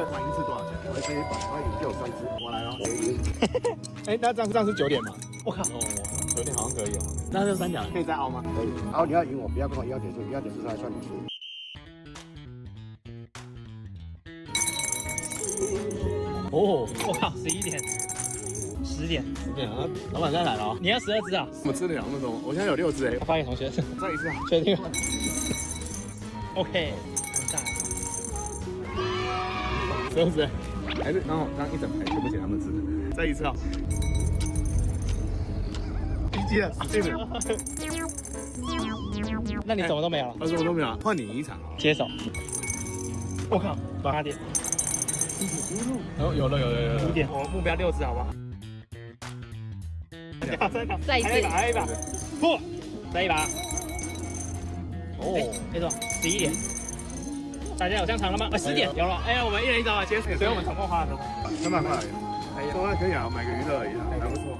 个反应是多少钱？我可以把它赢就有3只，我来了。哎，那这样是9点吗？我靠，哦，9点好像可以哦。那就3角可以再凹吗？可以。然后你要赢我，不要跟我一样点数，一样点数才算你输。哦，我靠，11点，10点， 10点啊，老板现在来了哦。你要12只啊？我吃得了那么多？我现在有6只哎。我发给同学。再一次啊，确定吗 ？OK，很大。 12只哎，还是然后这样一整排全部给他们吃。再一次啊，一击了，死定了。那你什么都没有了？他说我都没有啊，换你一场啊。接手。我靠，8点。哦，有了5点，我目标6只，好不好？再一次，还有一把，破，再一把。哦，没错，11点。大家有香肠了吗？10点有了。哎呀，我们一人一张啊，结束，所以我们总共花了多少？ 300块而已。可以啊，买个娱乐而已啊，还不错。